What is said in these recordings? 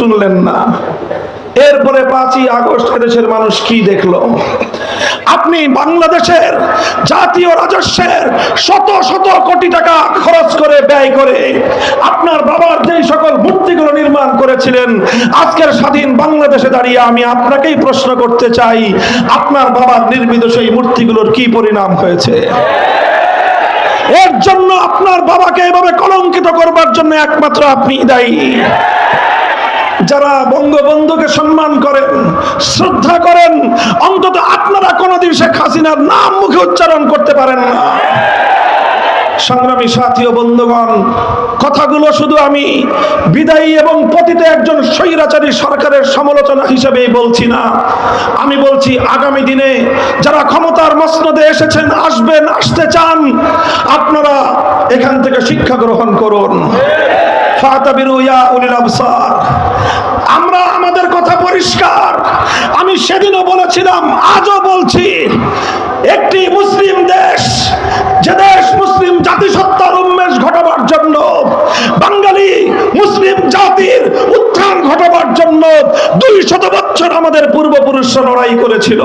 শুনলেন না। এরপরে 5ই আগস্ট এদেশের মানুষ কি দেখলো? আপনি বাংলাদেশের জাতীয় রাজস্বের শত শত কোটি টাকা খরচ করে ব্যয় করে আপনার বাবার যেই সকল মূর্তিগুলো নির্মাণ করেছিলেন, আজকের স্বাধীন বাংলাদেশে দাঁড়িয়ে আমি আপনাকেই প্রশ্ন করতে চাই, আপনার বাবার নির্মিত সেই মূর্তিগুলোর কি পরিণাম হয়েছে? এর জন্য আপনার বাবাকে এভাবে কলঙ্কিত করবার জন্য একমাত্র আপনি দায়ী। যারা বঙ্গবন্ধুকে সম্মান করেন, শ্রদ্ধা করেন, অন্তত আপনারা কোনদিন শেখ হাসিনার নাম মুখে উচ্চারণ করতে পারেন না। সংগ্রামী সাথী ও বন্ধুগণ, কথাগুলো শুধু আমি বিদায়ী এবং পতিত একজন স্বৈরাচারী সরকারের সমালোচনা হিসেবেই বলছি না। আমি বলছি আগামী দিনে যারা ক্ষমতার মসনদে এসেছেন, আসবেন, আসতে চান, আপনারা এখান থেকে শিক্ষা গ্রহণ করুন। ফাতাবিরু ইয়া উলিল আবসার। আমরা আমাদের কথা পরিষ্কার। আমি সেদিনও বলেছিলাম, আজও বলছি, একটি মুসলিম দেশ, যে দেশ মুসলিম জাতিসত্তার উন্মেষ ঘটাবার জন্য, বাঙালি মুসলিম জাতির উত্থান ঘটাবার জন্য 200 বছর আমাদের পূর্বপুরুষরা লড়াই করেছিল।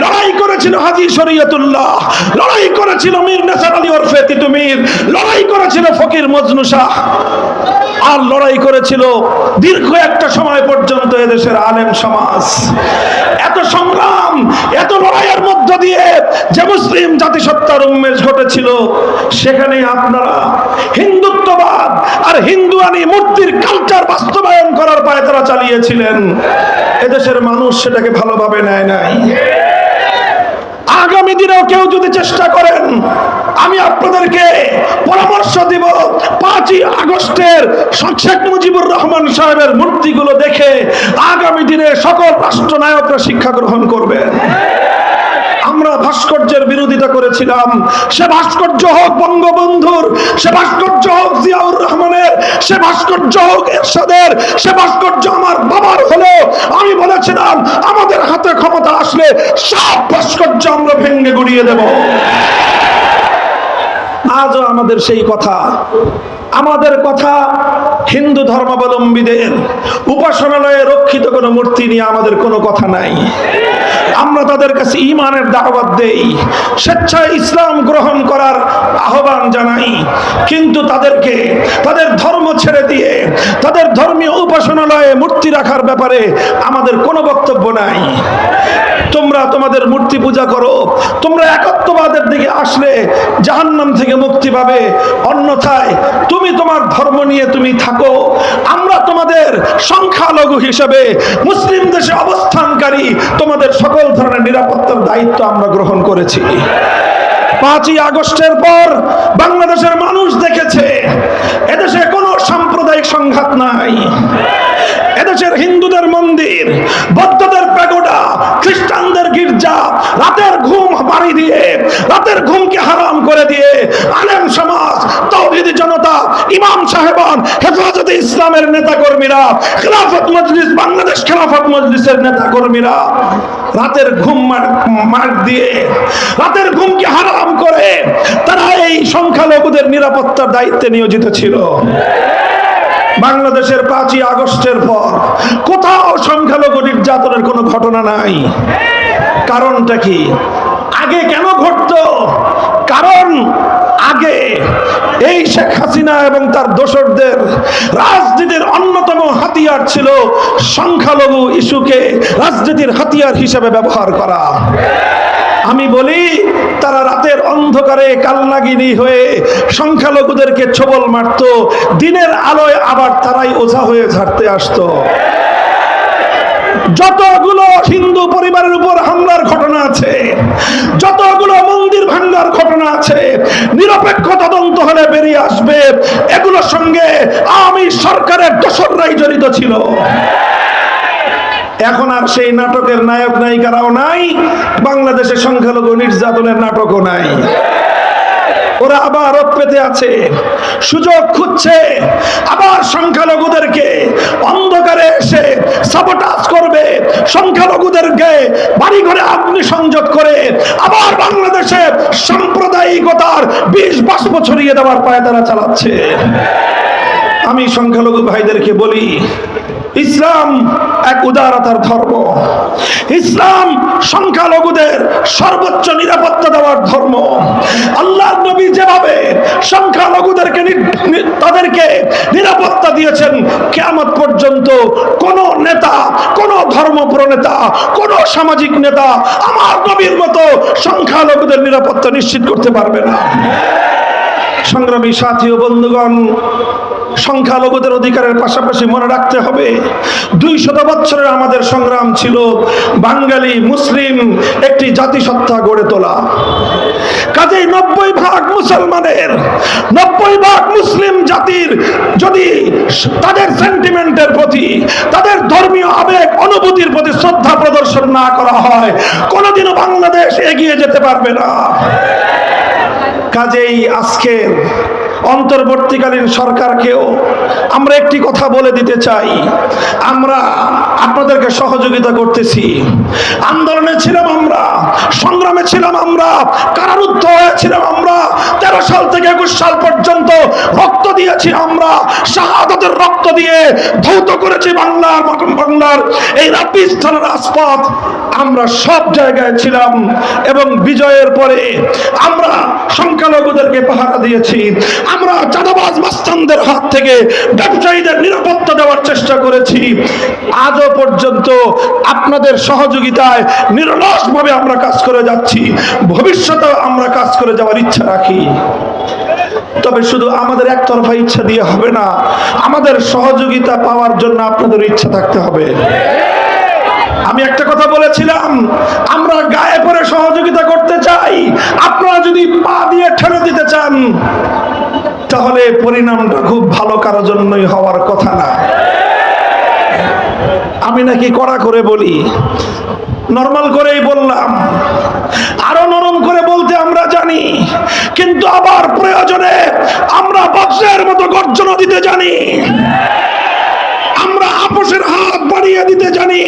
লড়াই করেছিল হাজী শরীয়তুল্লাহ, লড়াই করেছিল মীর নেসার আলী ওরফে তিতু মীর, লড়াই করেছিল ফকির মজনু শাহ, আর লড়াই করেছিল দীর্ঘ একটা সময় পর্যন্ত এদেশের আলেম সমাজ। এত সংগ্রাম, এত লড়াইয়ের মধ্য দিয়ে যে মুসলিম জাতিসত্তার উন্মেষ ঘটেছিল, সেখানে আপনারা হিন্দুত্ববাদ আর হিন্দুয়ানি মূর্তির কালচার বাস্তবায়ন করার পায়তারা চালিয়েছিলেন। এদেশের মানুষ সেটাকে ভালোভাবে নেয় নাই। আগামী দিনেও কেউ যদি চেষ্টা করেন, আমি আপনাদেরকে পরামর্শ দিব, 5ই আগস্টের শেখ মুজিবুর রহমান সাহেবের মূর্তিগুলো দেখে আগামী দিনে সকল রাষ্ট্রনায়করা শিক্ষা গ্রহণ করবেন। আমরা ভাস্কর্যের বিরোধিতা করেছিলাম, সে ভাস্কর্য হোক বঙ্গবন্ধুর, সে ভাস্কর্য হোক জিয়াউর রহমানের, সে ভাস্কর্য হোক এরশাদের, সে ভাস্কর্য আমার বাবার হলেও আমি বলেছিলাম আমাদের হাতে ক্ষমতা আসলে সব ভাস্কর্য আমরা ভেঙে গুড়িয়ে দেব। আজও আমাদের সেই কথা। আমাদের কথা হিন্দু ধর্মাবলম্বীদের উপাসনালয়ে রক্ষিত কোনো মূর্তি নিয়ে আমাদের কোনো কথা নাই। আমরা তাদের কাছে ঈমানের দাওয়াত দেই, স্বেচ্ছায় ইসলাম গ্রহণ করার আহ্বান জানাই, কিন্তু তাদেরকে তাদের ধর্ম ছেড়ে দিয়ে তাদের ধর্মীয় উপাসনালয়ে মূর্তি রাখার ব্যাপারে আমাদের কোনো বক্তব্য নাই। তোমরা তোমাদের মূর্তি পূজা করো, তোমরা একত্ববাদের দিকে আসলে জাহান্নাম থেকে মুক্তি পাবে, অন্যথায় তুমি তোমার ধর্ম নিয়ে তুমি থাকো। আমরা তোমাদের সংখ্যালঘু হিসেবে মুসলিম দেশে অবস্থানকারী তোমাদের সকল ধরনের নিরাপত্তার দায়িত্ব আমরা গ্রহণ করেছি। 5ই আগস্টের পর বাংলাদেশের মানুষ দেখেছে এদেশে কোনো সাম্প্রদায়িক সংঘাত নাই। এদেশের হিন্দুদের মন্দির, বৌদ্ধদের প্যাগোডা, খ্রিস্টানদের গির্জা রাতের ঘুম বাড়ি দিয়ে, রাতের ঘুমকে হারাম করে দিয়ে আলেম সমাজ, তাওহীদি জনতা, ইমাম সাহেবান, হেফাজতে ইসলামের নেতা কর্মীরা, খেলাফত মজলিস, বাংলাদেশ খেলাফত মজলিসের নেতা কর্মীরা রাতের ঘুম মার দিয়ে, রাতের ঘুমকে হারাম করে তারা এই সংখ্যালঘুদের নিরাপত্তার দায়িত্বে নিয়োজিত ছিল। বাংলাদেশের 5ই আগস্টের পর কোথাও সংখ্যালঘু নির্যাতনের কোনো ঘটনা নাই। কারণটা কি? আগে কেন ঘটতো? কারণ আগে এই শেখ হাসিনা এবং তার দোসরদের রাজনীতির অন্যতম হাতিয়ার ছিল সংখ্যালঘু ইস্যুকে রাজনীতির হাতিয়ার হিসেবে ব্যবহার করা। আমি বলি, তারা রাতের অন্ধকারে কালনাগিনী হয়ে সংখ্যালঘুদেরকে ছোবল মারত, দিনের আলোয় আবার তারাই ওঝা হয়ে ঝাড়তে আসতো। যতগুলো হিন্দু পরিবারের উপর হামলার ঘটনা আছে, যতগুলো মন্দির ভাঙার ঘটনা আছে, নিরপেক্ষ তদন্ত হলে বেরিয়ে আসবে এগুলোর সঙ্গে আওয়ামী সরকারের দোসররাই জড়িত ছিল। এখন আর সেই নাটকের নায়ক নায়িকারাও নাই, বাংলাদেশে সংখ্যালঘু নির্যাতনের নাটকও নাই। ওরা আবার রোদ পেতে আছে, সুযোগ খুঁজছে, আবার সংখ্যালঘুদেরকে অন্ধকারে এসে সাবোটাজ করবে, সংখ্যালঘুদেরকে বাড়ি ঘরে অগ্নি সংযোগ করে আবার বাংলাদেশে সাম্প্রদায়িকতার বিষ বাষ্প ছড়িয়ে দেওয়ার পায়তারা চালাচ্ছে। আমি সংখ্যালঘু ভাইদেরকে বলি, ইসলাম এক উদারতার ধর্ম। ইসলাম সংখ্যালঘুদের সর্বোচ্চ নিরাপত্তা দেওয়ার ধর্ম। আল্লাহর নবী যেভাবে সংখ্যালঘুদেরকে তাদেরকে নিরাপত্তা দিয়েছেন, কিয়ামত পর্যন্ত কোন নেতা, কোন ধর্ম প্রনেতা, কোন সামাজিক নেতা আমার নবীর মতো সংখ্যালঘুদের নিরাপত্তা নিশ্চিত করতে পারবে না। সংগ্রামী সাথী ও বন্ধুগণ, সংখ্যালঘুদের অধিকারের পাশাপাশি মনে রাখতে হবে 200 বছরের আমাদের সংগ্রাম ছিল বাঙালি মুসলিম একটি জাতিসত্তা গড়ে তোলা। কাজেই 90% মুসলমানের, 90% মুসলিম জাতির যদি তাদের সেন্টিমেন্টের প্রতি, তাদের ধর্মীয় আবেগ অনুভূতির প্রতি শ্রদ্ধা প্রদর্শন না করা হয়, কোনোদিনও বাংলাদেশ এগিয়ে যেতে পারবে না। কাজেই আজকের অন্তর্বর্তীকালীন সরকারকেও আমরা একটি কথা বলে দিতে চাই, আমরা আপনাদেরকে সহযোগিতা করতেছি। আন্দোলনে ছিলাম আমরা, সংগ্রামে ছিলাম আমরা, কারারুদ্ধ হয়েছিলাম আমরা, 13 সাল থেকে 21 সাল পর্যন্ত রক্ত দিয়েছি আমরা, শাহাদাতের রক্ত দিয়ে ধৌত করেছি বাংলার এই রাপিস্থানের রাজপথ। আমরা সব জায়গায় ছিলাম এবং বিজয়ের পরে আমরা সংখ্যালঘুদেরকে পাহারা দিয়েছি। আমরা চাঁদাবাজ মাস্তানদের হাত থেকে ব্যবসায়ীদের নিরাপত্তা দেওয়ার চেষ্টা করেছি। আজও পর্যন্ত আপনাদের সহযোগিতায় নিরলসভাবে আমরা কাজ করে যাচ্ছি, ভবিষ্যতেও আমরা কাজ করে যাওয়ার ইচ্ছা রাখি। তবে শুধু আমাদের একতরফা ইচ্ছা দিয়ে হবে না, আমাদের সহযোগিতা পাওয়ার জন্য আপনাদের ইচ্ছা থাকতে হবে। আমি একটা কথা বলেছিলাম, আমরা গায়ে পড়ে সহযোগিতা করতে চাই। আপনারা যদি পা দিয়ে ঠেলে দিতে চান তাহলে পরিণামটা খুব ভালো কারোর জন্যই হওয়ার কথা না। আমি নাকি কড়া করে বলি, নরমাল করেই বললাম, আরো নরম করে বলতে আমরা জানি, কিন্তু আবার প্রয়োজনে আমরা বজ্রের মতো গর্জনা দিতে জানি, আমরা আপোষের হাত বাড়িয়ে দিতে জানি,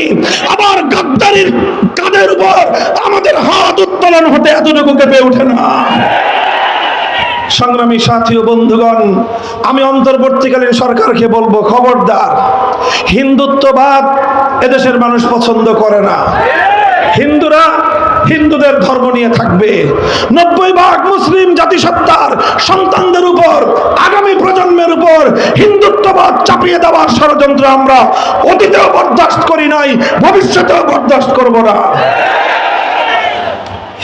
আবার গাদ্দারির কাঁধের উপর আমাদের হাত উত্তোলন হতে এতটুকু কেঁপে ওঠে না। সংগ্রামী সাথী ও বন্ধুগণ, আমি অন্তর্বর্তীকালীন সরকারকে বলবো, খবরদার, হিন্দুত্ববাদ এদেশের মানুষ পছন্দ করে না। হিন্দুরা হিন্দুদের ধর্ম নিয়ে থাকবে। 90% মুসলিম জাতিসত্তার সন্তানদের উপর, আগামী প্রজন্মের উপর হিন্দুত্ববাদ চাপিয়ে দেওয়ার ষড়যন্ত্র আমরা অতীতেও বরদাস্ত করি নাই, ভবিষ্যতেও বরদাস্ত করব না।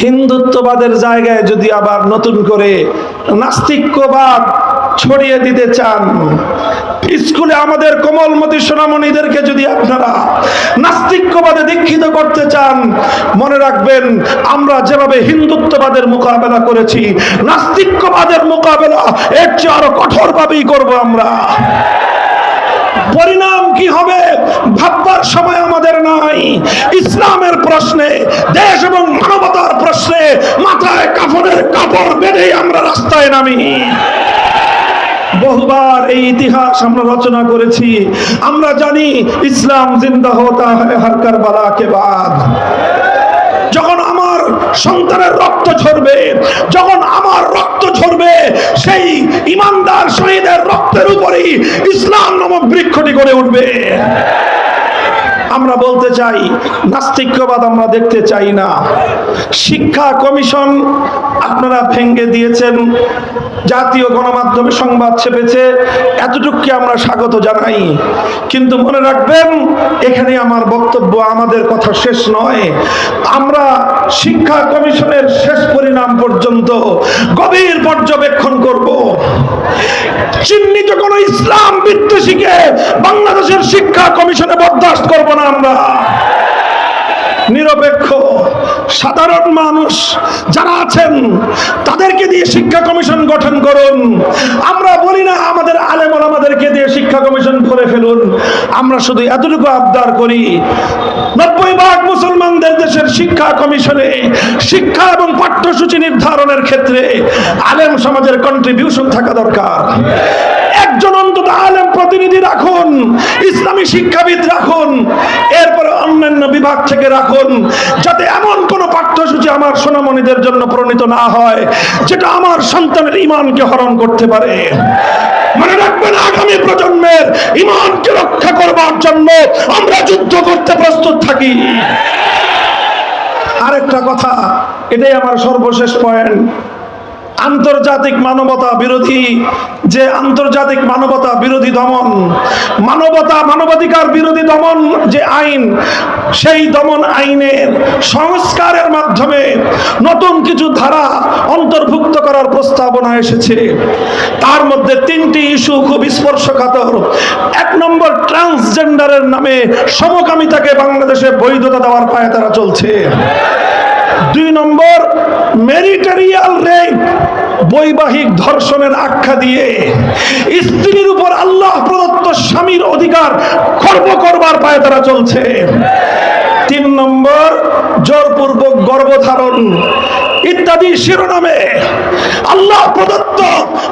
হিন্দুত্ববাদের জায়গায় যদি আবার নতুন করে নাস্তিক্যবাদ ছড়িয়ে দিতে চান, স্কুলে আমাদের কোমলমতি সোনামণিদেরকে যদি আপনারা নাস্তিক্যবাদে দীক্ষিত করতে চান, মনে রাখবেন আমরা যেভাবে হিন্দুত্ববাদের মোকাবেলা করেছি, নাস্তিক্যবাদের মোকাবেলা এর চেয়ে আরো কঠোরভাবেই করব আমরা। পরিণাম কি হবে ভাববার সময় আমাদের নাই। ইসলামের প্রশ্নে, দেশ এবং মানবতার প্রশ্নে মাথায় কাফনের কাপড় বেঁধে আমরা রাস্তায় নামি। বহুবার এই ইতিহাস আমরা রচনা করেছি। আমরা জানি ইসলাম জিন্দা হতা হ্যায় হর কারবালা কে বাদ। যখন আমার সন্তানের রক্ত ঝরবে, যখন আমার রক্ত ঝরবে, সেই ইমানদার শহীদের রক্তের উপরেই ইসলাম নামক বৃক্ষটি গড়ে উঠবে। আমরা বলতে চাই, নাস্তিক্যবাদ আমরা দেখতে চাই না। শিক্ষা কমিশন আপনারা ভেঙে দিয়েছেন, জাতীয় গণমাধ্যমে সংবাদ ছেপেছে, এতটুকুকে আমরা স্বাগত জানাই। কিন্তু মনে রাখবেন, এখানে আমার বক্তব্য, আমাদের কথা শেষ নয়। আমরা শিক্ষা কমিশনের শেষ পরিণাম পর্যন্ত গভীর পর্যবেক্ষণ করব। চিহ্নিত কোন ইসলাম বিদ্বেষীকে বাংলাদেশের শিক্ষা কমিশনে বরদাস্ত করব না আমরা। নিরপেক্ষ সাধারণ মানুষ যারা আছেন তাদেরকে দিয়ে শিক্ষা কমিশন গঠন করুন। আমরা বলি না আমাদের আলেম ওলামাদেরকে দিয়ে শিক্ষা কমিশন করে ফেলুন। আমরা শুধু এতটুকু আবদার করি, 90% মুসলমানদের দেশের শিক্ষা কমিশনে শিক্ষা এবং পাঠ্যসূচি নির্ধারণের ক্ষেত্রে আলেম সমাজের কন্ট্রিবিউশন থাকা দরকার। একজন অন্তত আলেম প্রতিনিধি রাখুন, ইসলামী শিক্ষাবিদ রাখুন, এরপরে অন্যান্য বিভাগ থেকে রাখুন, যাতে এমন কোন পাঠ্যসূচি আমার সোনামণিদের জন্য প্রণীত না হয় যেটা আমার সন্তানের ঈমানকে হরণ করতে পারে। মনে রাখবেন, আগামী প্রজন্মের ঈমানকে রক্ষা করবার জন্য আমরা যুদ্ধ করতে প্রস্তুত থাকি। আরেকটা কথা, এটাই আমার সর্বশেষ পয়েন্ট। আন্তর্জাতিক মানবতা বিরোধী যে আন্তর্জাতিক মানবতা বিরোধী দমন, মানবাধিকার বিরোধী দমন যে আইন, সেই দমন আইনের সংস্কারের মাধ্যমে নতুন কিছু ধারা অন্তর্ভুক্ত করার প্রস্তাবনা এসেছে। তার মধ্যে 3টি ইস্যু খুব স্পর্শকাতর। 1 নম্বর, ট্রান্সজেন্ডারের নামে সমকামিতাকে বাংলাদেশে বৈধতা দেওয়ার পায়তারা চলছে। 2 নম্বর, ম্যারিটারিয়াল রেপ, বৈবাহিক ধর্ষণের আখ্যা দিয়ে স্ত্রীর উপর আল্লাহ প্রদত্ত স্বামীর অধিকার খর্ব করবার পায়তারা চলছে। 3 নম্বর, জোরপূর্বক গর্ভধারণ ইত্যাদি শিরোনামে আল্লাহ প্রদত্ত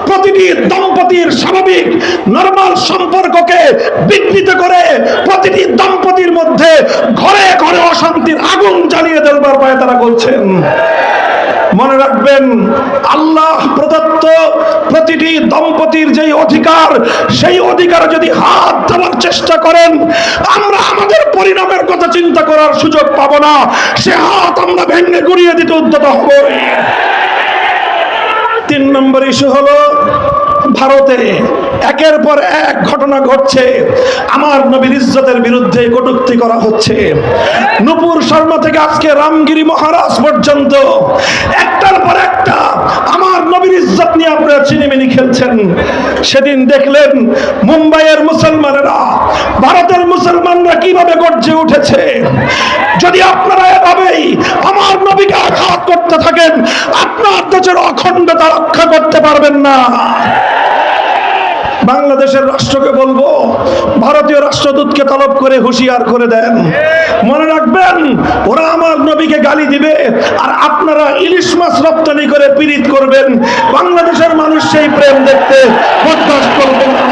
প্রতিটি দম্পতির স্বাভাবিক নরমাল সম্পর্ককে বিঘ্নিত করে প্রতিটি দম্পতির মধ্যে ঘরে ঘরে অশান্তির আগুন জ্বালিয়ে দেবার পায়তারা করছেন। মনে রাখবেন, আল্লাহ প্রদত্ত প্রতিটি দম্পতির যেই অধিকার, সেই অধিকার যদি হাত দেওয়ার চেষ্টা করেন, আমরা আমাদের পরিণামের কথা চিন্তা করার সুযোগ পাবো না। সে হাত আমরা ভেঙে গুড়িয়ে দিতে উদ্যত হব। 3 নম্বর ইস্যু হলো, ভারতে একের পর এক ঘটনা ঘটছে, আমার নবীর ইজ্জতের বিরুদ্ধে কটূক্তি করা হচ্ছে। নূপুর শর্মা থেকে আজকে রামগিরি মহারাজ পর্যন্ত একটার পর একটা আমার নবীর ইজ্জত নিয়ে আপনারা চিনিমিনি খেলছেন। সেদিন দেখলেন মুম্বাইয়ের মুসলমানেরা, ভারতের মুসলমানরা কিভাবে গর্জে উঠেছে। যদি আপনারা এভাবেই আমার নবীকে আঘাত করতে থাকেন, আপনার দেশের অখণ্ডতা রক্ষা করতে পারবেন না। বাংলাদেশের রাষ্ট্রকে বলবো, ভারতীয় রাষ্ট্রদূতকে তলব করে হুঁশিয়ার করে দেন। মনে রাখবেন, ওরা আমার নবীকে গালি দিবে আর আপনারা ইলিশ মাছ রপ্তানি করে পীড়িত করবেন। বাংলাদেশের মানুষ সেই প্রেম দেখতে বরদাস্ত করবে না।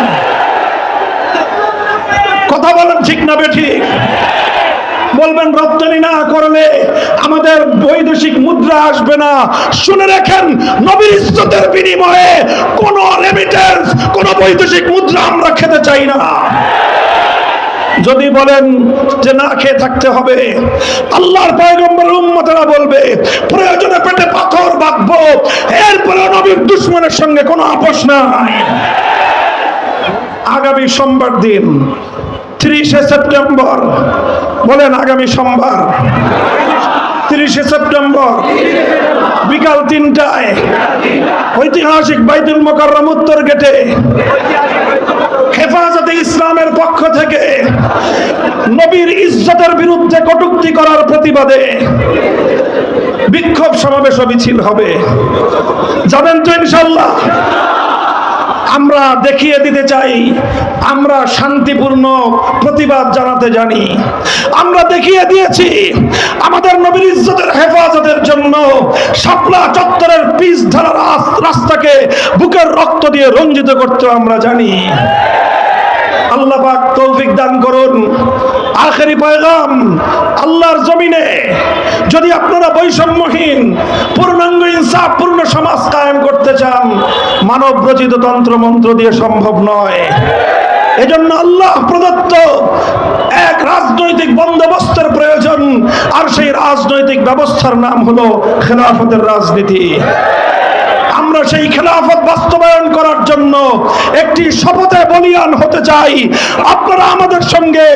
কথা বলেন ঠিক না বেঠিক? বলবেন রপ্তানি না করলে আমাদের বৈদেশিক মুদ্রা আসবে না। শুনে রাখেন, নবীর ইজ্জতের বিনিময়ে কোন রেমিটেন্স, কোন বৈদেশিক মুদ্রা আমরা খেতে চাই না। যদি বলেন যে না খেয়ে থাকতে হবে, আল্লাহর পয়গম্বরের উম্মতেরা বলবে প্রয়োজনে পেটে পাথর বাঁধবো, এরপরে নবীর দুশমনের সঙ্গে কোনো আপোষ নাই। আগামী সোমবার দিন 30শে সেপ্টেম্বর, বলেন আগামী সোমবার 30শে সেপ্টেম্বর বিকাল 3টায় ঐতিহাসিক বাইতুল মোকাররম উত্তর গেটে হেফাজতে ইসলামের পক্ষ থেকে নবীর ইজ্জতের বিরুদ্ধে কটূক্তি করার প্রতিবাদে বিক্ষোভ সমাবেশ মিছিল হবে। যাবেন তো ইনশাআল্লাহ? আমরা দেখিয়ে দিতে চাই আমরা শান্তিপূর্ণ প্রতিবাদ জানাতে জানি। আমরা দেখিয়ে দিয়েছি আমাদের নবীর ইজ্জতের হেফাজতের জন্য শাপলা চত্বরের পিচ ঢালা রাস্তাকে বুকের রক্ত দিয়ে রঞ্জিত করতে আমরা জানি। আল্লাহ পাক তৌফিক দান করুন। আখেরি পয়গাম, আল্লাহর জমিনে যদি আপনারা বৈষম্যহীন পূর্ণাঙ্গ ইনসাফপূর্ণ সমাজ কায়েম করতে চান, মানব রচিত তন্ত্র মন্ত্র দিয়ে সম্ভব নয়। এজন্য আল্লাহ প্রদত্ত এক রাজনৈতিক বন্দোবস্তের প্রয়োজন, আর সেই রাজনৈতিক ব্যবস্থার নাম হলো খেলাফতের রাজনীতি। আমরা সেই খেলাফত বাস্তবায়ন করার জন্য একটি শপথে বলিয়ান হতে চাই। আপনারা আমাদের সঙ্গে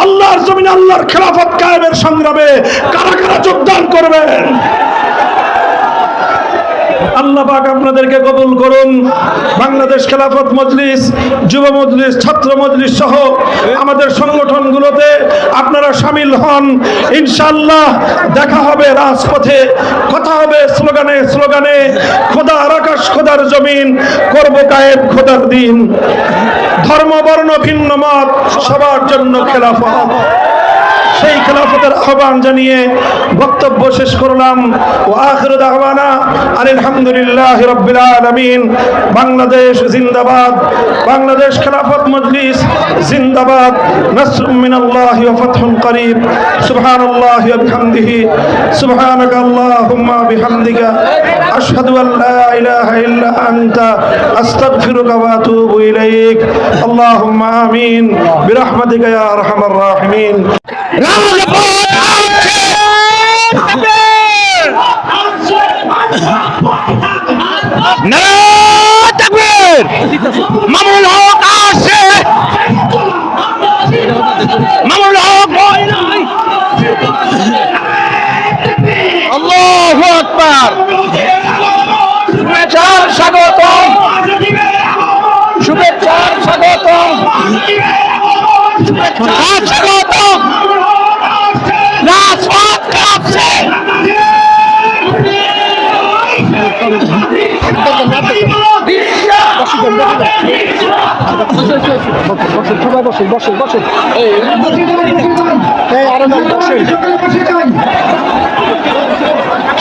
আল্লাহর জমিনে আল্লাহর খেলাফত কায়েমের সংগ্রামে কারা কারা যোগদান করবেন? আল্লাহ পাক আপনাদেরকে কবুল করুন। বাংলাদেশ খেলাফত মজলিস, যুব মজলিস, ছাত্র মজলিস সহ আমাদের সংগঠনগুলোতে আপনারা শামিল হন। ইনশাআল্লাহ দেখা হবে রাজপথে, কথা হবে স্লোগানে স্লোগানে। খোদার আকাশ, খোদার জমিন, করব কায়েম খোদার দিন। ধর্ম বর্ণ ভিন্ন মত, সবার জন্য খেলাফত। সেই খেলাফতের আহ্বান জানিয়ে বক্তব্য শেষ করলাম। ওয়া আখিরু দাওয়ানা আলহামদুলিল্লাহি রাব্বিল আলামিন। বাংলাদেশ জিন্দাবাদ, বাংলাদেশ খেলাফত মজলিস জিন্দাবাদ। নাসরুম মিনাল্লাহি ওয়া ফাতহুন করিব। সুবহানাল্লাহি ওয়া বিহামদিহি, সুবহানাকা আল্লাহুম্মা বিহামদিকা আশহাদু আল লা ইলাহা ইল্লা আনতা আস্তাগফিরুকা ওয়া আতুবু ইলাইক। আল্লাহুম্মা আমিন বিরহমাতিকা ইয়া আরহামার রাহিমিন। মামুনুল হক আসে, মামুনুল হক আল্লাহু আকবার। শুভেচ্ছার স্বাগতম, শুভেচ্ছার স্বাগতম, শুভেচ্ছার স্বাগতম। রাজপথ কাঁপছে।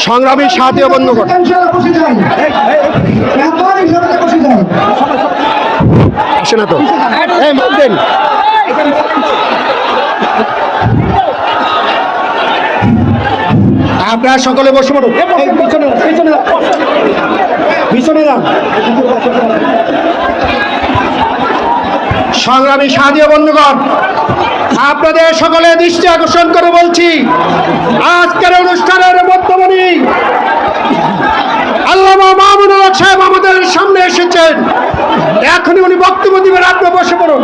সংগ্রামী সাথী ও বন্ধুগণ, আসে না তো দেন। আপনারা সকলে বসে পড়ুন, পিছনে যান। সংগ্রামী সাথী ও বন্ধুগণ, আপনাদের সকলে দৃষ্টি আকর্ষণ করে বলছি, আজকের অনুষ্ঠানের মধ্যমণি আল্লামা মামুনুল হক সাহেব আমাদের সামনে এসেছেন। এখনই উনি বক্তব্য দিবেন, আপনি বসে পড়ুন।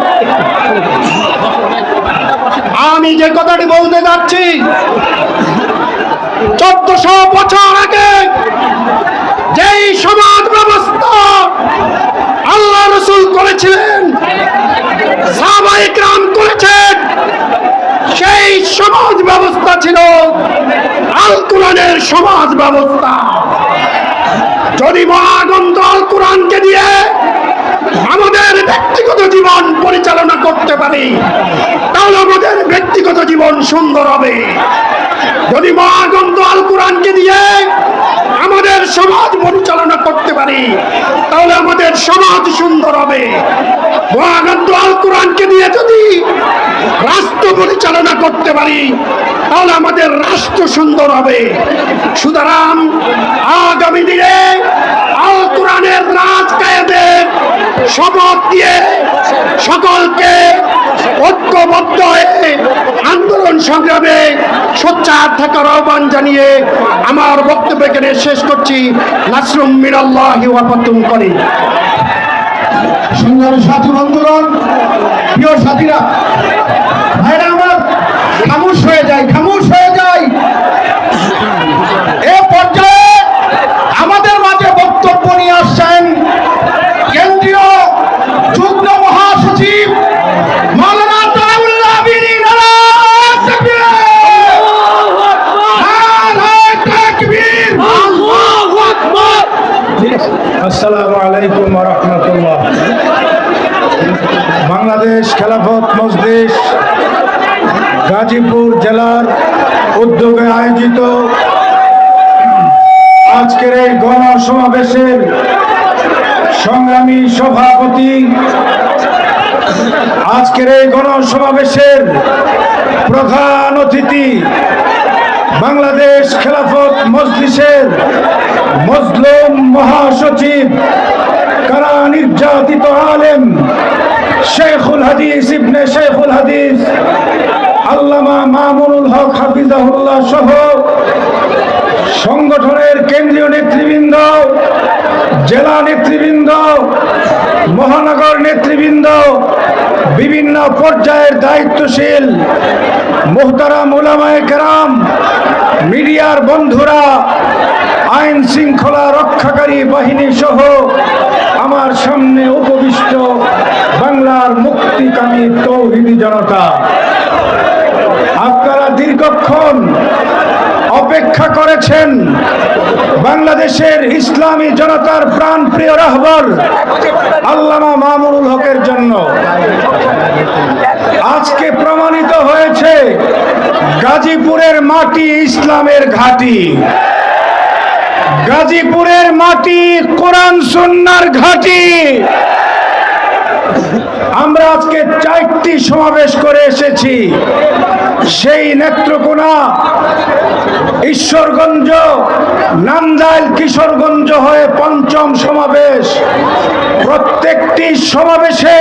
আমি যে কথাটি বলতে যাচ্ছি, 1400 বছর আগে যেই সমাজ ব্যবস্থা আল্লাহ রাসূল করেছিলেন, সাহাবায়ে কেরাম করেছেন, সেই সমাজ ব্যবস্থা ছিল আল কোরআনের সমাজ ব্যবস্থা। যদি মহাগ্রন্থ আল কোরআনকে দিয়ে আমাদের ব্যক্তিগত জীবন পরিচালনা করতে পারি, তাহলে আমাদের ব্যক্তিগত জীবন সুন্দর হবে। যদি মহাগ্রন্থ আল কোরআনকে দিয়ে আমাদের সমাজ পরিচালনা করতে পারি, তাহলে আমাদের সমাজ সুন্দর হবে। মহাগ্রন্থ আল কোরআনকে দিয়ে যদি রাষ্ট্র পরিচালনা করতে পারি, তাহলে আমাদের রাষ্ট্র সুন্দর হবে। সুতরাং আগামী দিনে আল কোরআনের রাজ কায়েমের শপথ দিয়ে সকলকে ঐক্যবদ্ধ হয়ে আন্দোলন সংগ্রামে সোচ্চার থাকার আহ্বান জানিয়ে আমার বক্তব্য এখানে শেষ করছি। নাসরুম মিনাল্লাহি ওয়া ফাতহুন করিব। সংগ্রামী সাথী বন্ধুগণ, প্রিয় সাথীরা, ভাইরা আমার, খামোশ হয়ে যায়, খামোশ হয়ে যায়। এ পর্যায়ে আমাদের মাঝে বক্তব্য নিয়ে আসছেন কেন্দ্রীয় যুগ্ম মহাসচিব মাওলানা তাউল্লাহ বিনি। নারায়ে তাকবীর, নারায়ে তাকবীর, আল্লাহু আকবার। আসসালামু আলাইকুম ওয়া রাহমাতুল্লাহ। বাংলাদেশ খেলাফত মজলিস গাজীপুর জেলার উদ্যোগে আয়োজিত আজকের এই গণসমাবেশের সংগ্রামী সভাপতি, আজকের এই গণসমাবেশের প্রধান অতিথি, বাংলাদেশ খেলাফত মজলিসের মজলুম মহাসচিব, কারা নির্যাতিত আলেম, শেখুল হাদিস ইবনে শেখুল হাদিস আল্লামা মামুনুল হক হাফিজাহুল্লাহ সহ সংগঠনের কেন্দ্রীয় নেতৃবৃন্দ, জেলা নেতৃবৃন্দ, মহানগর নেতৃবৃন্দ, বিভিন্ন পর্যায়ের দায়িত্বশীল মুহতারাম উলামায়ে কেরাম, মিডিয়ার বন্ধুরা, আইন শৃঙ্খলা রক্ষাকারী বাহিনী সহ আমার সামনে উপবিষ্ট বাংলার মুক্তিকামী তৌহিদি জনতা, আপনারা দীর্ঘক্ষণ অপেক্ষা করেছেন বাংলাদেশের ইসলামী জনতার প্রাণপ্রিয় রাহবার আল্লামা মামুনুল হকের জন্য। আজকে প্রমাণিত হয়েছে গাজীপুরের মাটি ইসলামের ঘাঁটি, গাজীপুরের মাটি কোরআন সুন্নাহর ঘাঁটি। আমরা আজকে 4টি সমাবেশ করে এসেছি। সেই নেত্রকোনা, ঈশ্বরগঞ্জ, নান্দাইল, কিশোরগঞ্জ হয়ে 5ম সমাবেশ। প্রত্যেকটি সমাবেশে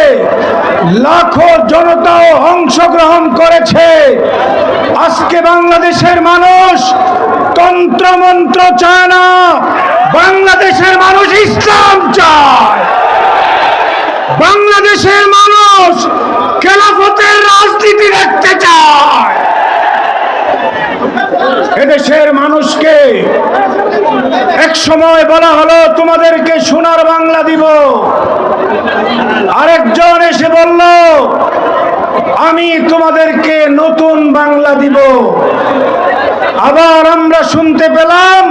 লাখো জনতাও অংশগ্রহণ করেছে। আজকে বাংলাদেশের মানুষ তন্ত্রমন্ত্র চায় না, বাংলাদেশের মানুষ ইসলাম চায়। বাংলাদেশের মানুষ খেলাফতের রাজনীতি দেখতে চায়। এদেশের মানুষকে এক সময় বলা হলো তোমাদেরকে সোনার বাংলা দিব, আরেকজন এসে বলল আমি তোমাদেরকে নতুন বাংলা দিব। আবার আমরা শুনতে পেলাম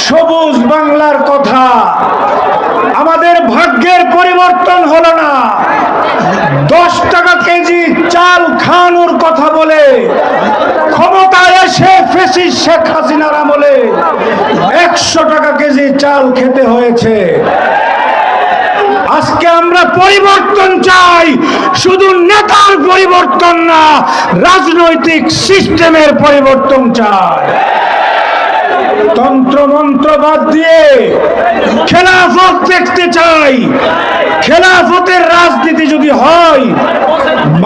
সবুজ বাংলার কথা। আমাদের ভাগ্যের পরিবর্তন হলো না। 10 টাকা কেজি চাল খাওয়ানোর কথা বলে ক্ষমতায় এসে ফ্যাসিস্ট শেখ হাসিনার আমলে 100 টাকা কেজি চাল খেতে হয়েছে। আজকে আমরা পরিবর্তন চাই, শুধু নেতার পরিবর্তন না, রাজনৈতিক সিস্টেমের পরিবর্তন চাই। তন্ত্রমন্ত্র বাদ দিয়ে খেলাফত দেখতে চাই। খেলাফতের রাজনীতি যদি হয়,